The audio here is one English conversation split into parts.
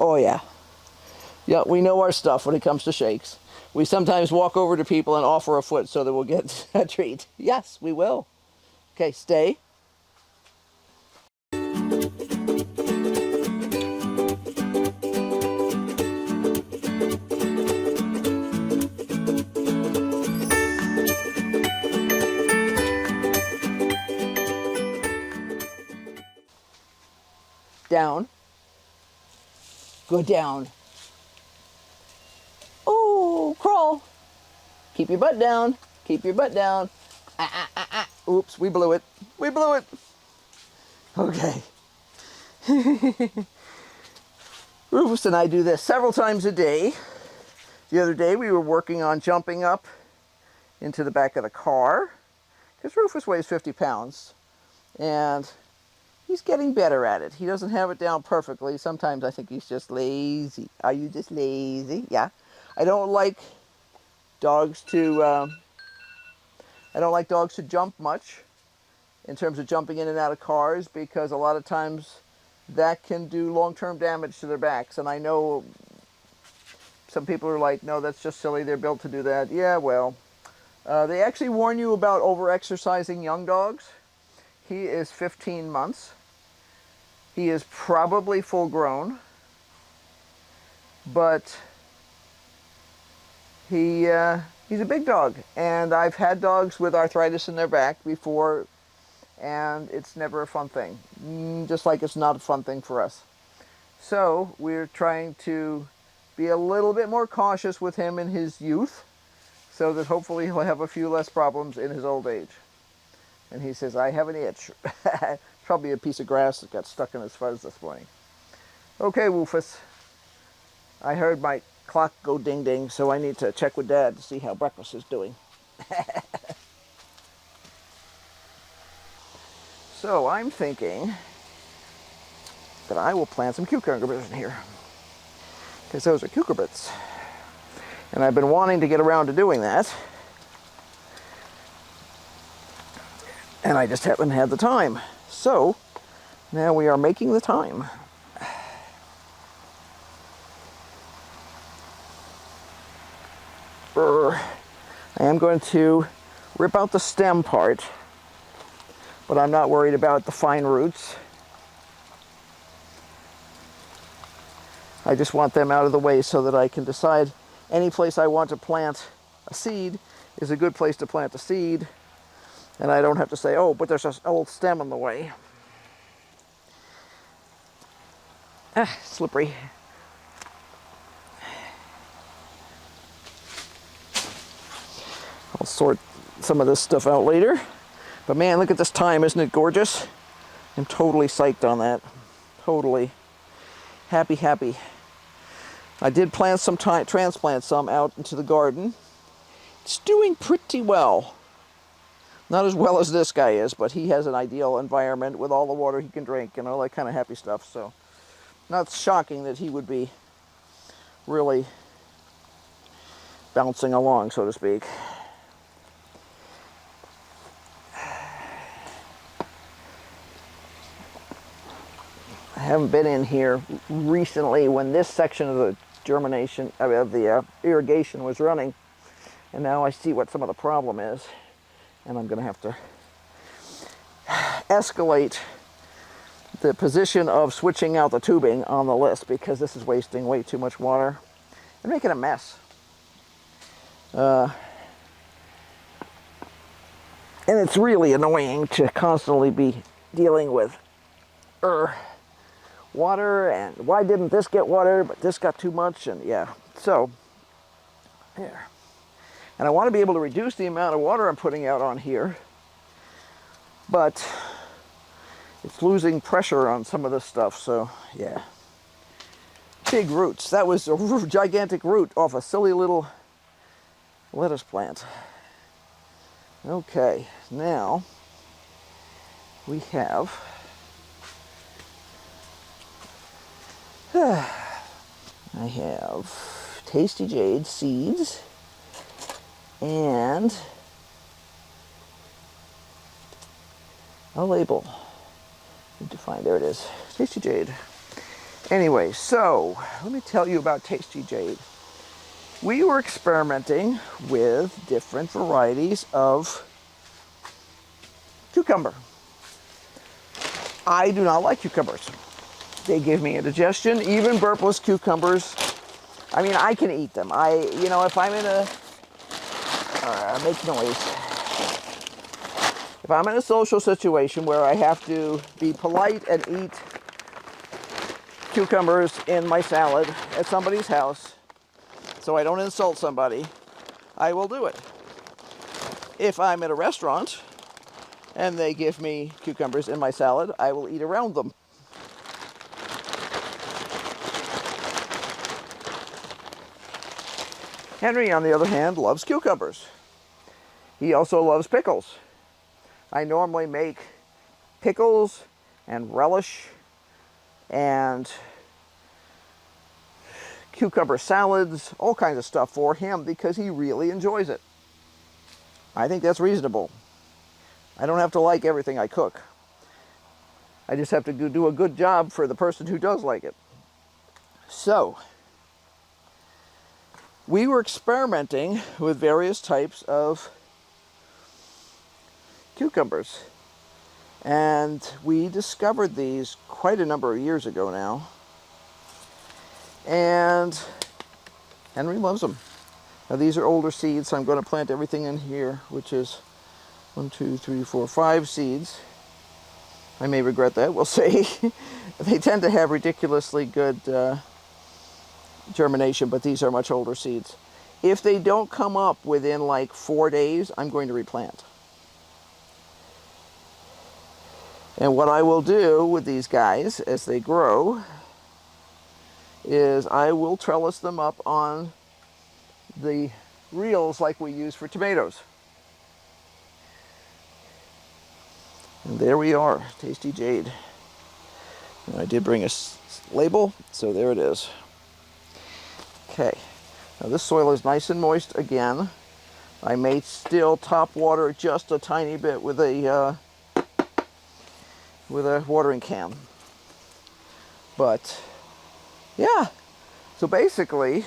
Oh yeah. Yeah, we know our stuff when it comes to shakes. We sometimes walk over to people and offer a foot so that we'll get a treat. Yes, we will. Okay, stay. Down. Go down. Oh, crawl. Keep your butt down. Keep your butt down. Oops, we blew it. We blew it. Okay. Rufus and I do this several times a day. The other day we were working on jumping up into the back of the car because Rufus weighs 50 pounds and he's getting better at it. He doesn't have it down perfectly. Sometimes I think he's just lazy. Are you just lazy? Yeah. I don't like dogs to jump much in terms of jumping in and out of cars because a lot of times that can do long-term damage to their backs. And I know some people are like, no, that's just silly. They're built to do that. Yeah, well, they actually warn you about over-exercising young dogs. He is 15 months. He is probably full grown, but he's a big dog. And I've had dogs with arthritis in their back before, and it's never a fun thing. Just like it's not a fun thing for us. So we're trying to be a little bit more cautious with him in his youth so that hopefully he'll have a few less problems in his old age. And he says, I have an itch. Probably a piece of grass that got stuck in his fuzz this morning. Okay, Woofus. I heard my clock go ding ding, so I need to check with Dad to see how breakfast is doing. So I'm thinking that I will plant some cucumbers in here, because those are cucurbits. And I've been wanting to get around to doing that, and I just haven't had the time. So now we are making the time. I am going to rip out the stem part, but I'm not worried about the fine roots. I just want them out of the way so that I can decide any place I want to plant a seed is a good place to plant a seed, and I don't have to say, oh, but there's an old stem in the way. Slippery. I'll sort some of this stuff out later. But man, look at this thyme, isn't it gorgeous? I'm totally psyched on that. Totally. Happy, happy. I did plant some thyme, transplant some out into the garden. It's doing pretty well. Not as well as this guy is, but he has an ideal environment with all the water he can drink and all that kind of happy stuff. So, not shocking that he would be really bouncing along, so to speak. I haven't been in here recently when this section of the germination of the irrigation was running, and now I see what some of the problem is, and I'm going to have to escalate the position of switching out the tubing on the list because this is wasting way too much water and making a mess. And it's really annoying to constantly be dealing with water, and why didn't this get water, but this got too much, and yeah. So, there. And I want to be able to reduce the amount of water I'm putting out on here, but it's losing pressure on some of this stuff, so yeah. Big roots. That was a gigantic root off a silly little lettuce plant. Okay, now we have I have Tasty Jade seeds and a label. Need to find, there it is, Tasty Jade. Anyway, so let me tell you about Tasty Jade. We were experimenting with different varieties of cucumber. I do not like cucumbers. They give me indigestion, even burpless cucumbers. I mean, I can eat them. If I'm in a, make noise. If I'm in a social situation where I have to be polite and eat cucumbers in my salad at somebody's house, so I don't insult somebody, I will do it. If I'm at a restaurant and they give me cucumbers in my salad, I will eat around them. Henry, on the other hand, loves cucumbers. He also loves pickles. I normally make pickles and relish and cucumber salads, all kinds of stuff for him because he really enjoys it. I think that's reasonable. I don't have to like everything I cook. I just have to do a good job for the person who does like it. So, we were experimenting with various types of cucumbers. And we discovered these quite a number of years ago now. And Henry loves them. Now these are older seeds, so I'm going to plant everything in here, which is 1, 2, 3, 4, 5 seeds. I may regret that, we'll see. They tend to have ridiculously good germination, but these are much older seeds. If they don't come up within like 4 days, I'm going to replant. And what I will do with these guys as they grow is I will trellis them up on the reels like we use for tomatoes. And there we are, Tasty Jade. And I did bring a label, so there it is. Okay, now this soil is nice and moist again. I may still top water just a tiny bit with a watering can. But yeah, so basically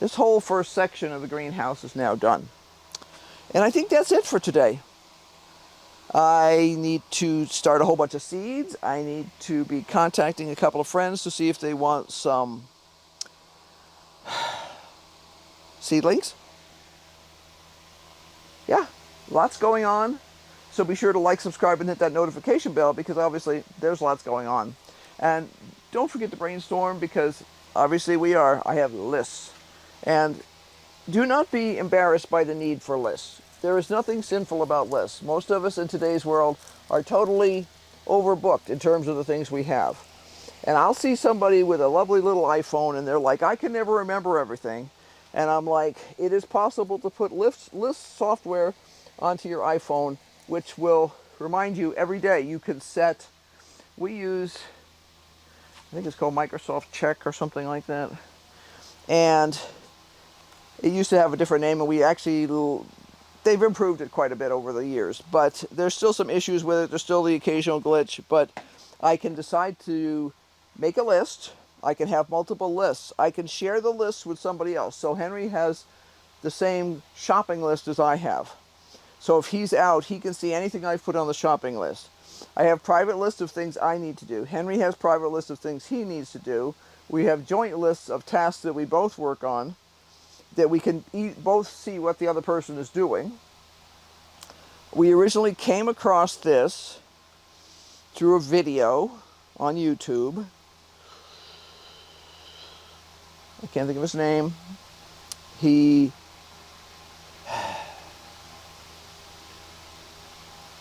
this whole first section of the greenhouse is now done. And I think that's it for today. I need to start a whole bunch of seeds. I need to be contacting a couple of friends to see if they want some seedlings. Yeah, lots going on. So be sure to like, subscribe, and hit that notification bell because obviously there's lots going on. And don't forget to brainstorm because obviously I have lists. And do not be embarrassed by the need for lists. There is nothing sinful about lists. Most of us in today's world are totally overbooked in terms of the things we have. And I'll see somebody with a lovely little iPhone and they're like, I can never remember everything. And I'm like, it is possible to put list software onto your iPhone which will remind you every day. You can set, we use, I think it's called Microsoft Check or something like that. And it used to have a different name, and they've improved it quite a bit over the years. But there's still some issues with it. There's still the occasional glitch. But I can decide to make a list. I can have multiple lists. I can share the list with somebody else. So Henry has the same shopping list as I have. So if he's out, he can see anything I've put on the shopping list. I have private lists of things I need to do. Henry has private lists of things he needs to do. We have joint lists of tasks that we both work on, that we can both see what the other person is doing. We originally came across this through a video on YouTube. I can't think of his name.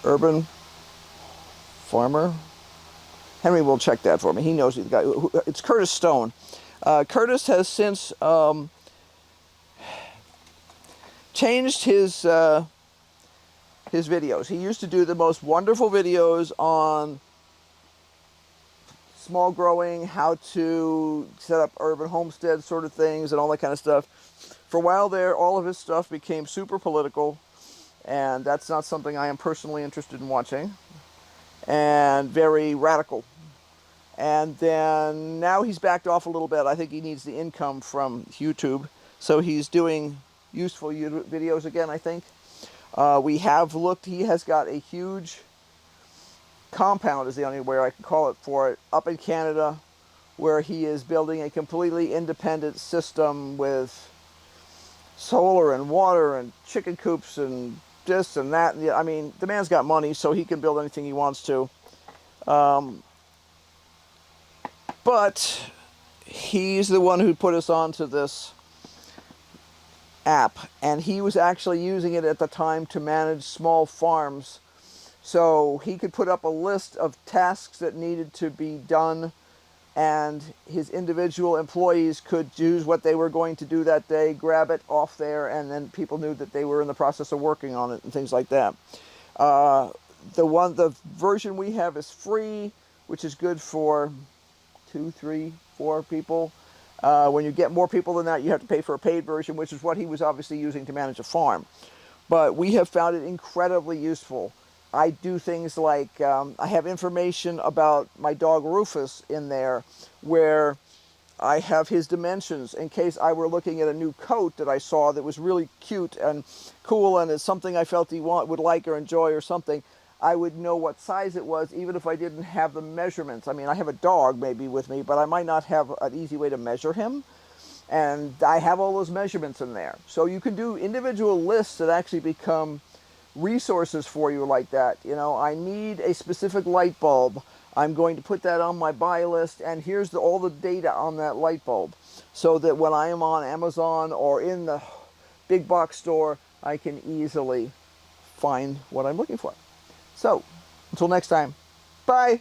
Urban Farmer. Henry will check that for me. He knows the guy. It's Curtis Stone. Curtis has since changed his videos. He used to do the most wonderful videos on small growing, how to set up urban homestead sort of things and all that kind of stuff. For a while there, all of his stuff became super political, and that's not something I am personally interested in watching, and very radical. And then now he's backed off a little bit. I think he needs the income from YouTube. So he's doing useful videos again, I think. We have looked, he has got a huge compound, is the only way I can call it for it, up in Canada, where he is building a completely independent system with solar and water and chicken coops and this and that. I mean, the man's got money, so he can build anything he wants to. But he's the one who put us onto this app, and he was actually using it at the time to manage small farms. So he could put up a list of tasks that needed to be done, and his individual employees could choose what they were going to do that day, grab it off there, and then people knew that they were in the process of working on it and things like that. The version we have is free, which is good for 2, 3, 4 people. When you get more people than that, you have to pay for a paid version, which is what he was obviously using to manage a farm. But we have found it incredibly useful. I do things like, I have information about my dog Rufus in there, where I have his dimensions in case I were looking at a new coat that I saw that was really cute and cool, and it's something I felt he would like or enjoy or something. I would know what size it was, even if I didn't have the measurements. I mean, I have a dog maybe with me, but I might not have an easy way to measure him. And I have all those measurements in there. So you can do individual lists that actually become resources for you like that. You know, I need a specific light bulb. I'm going to put that on my buy list, and here's all the data on that light bulb, so that when I am on Amazon or in the big box store, I can easily find what I'm looking for. So, until next time, bye!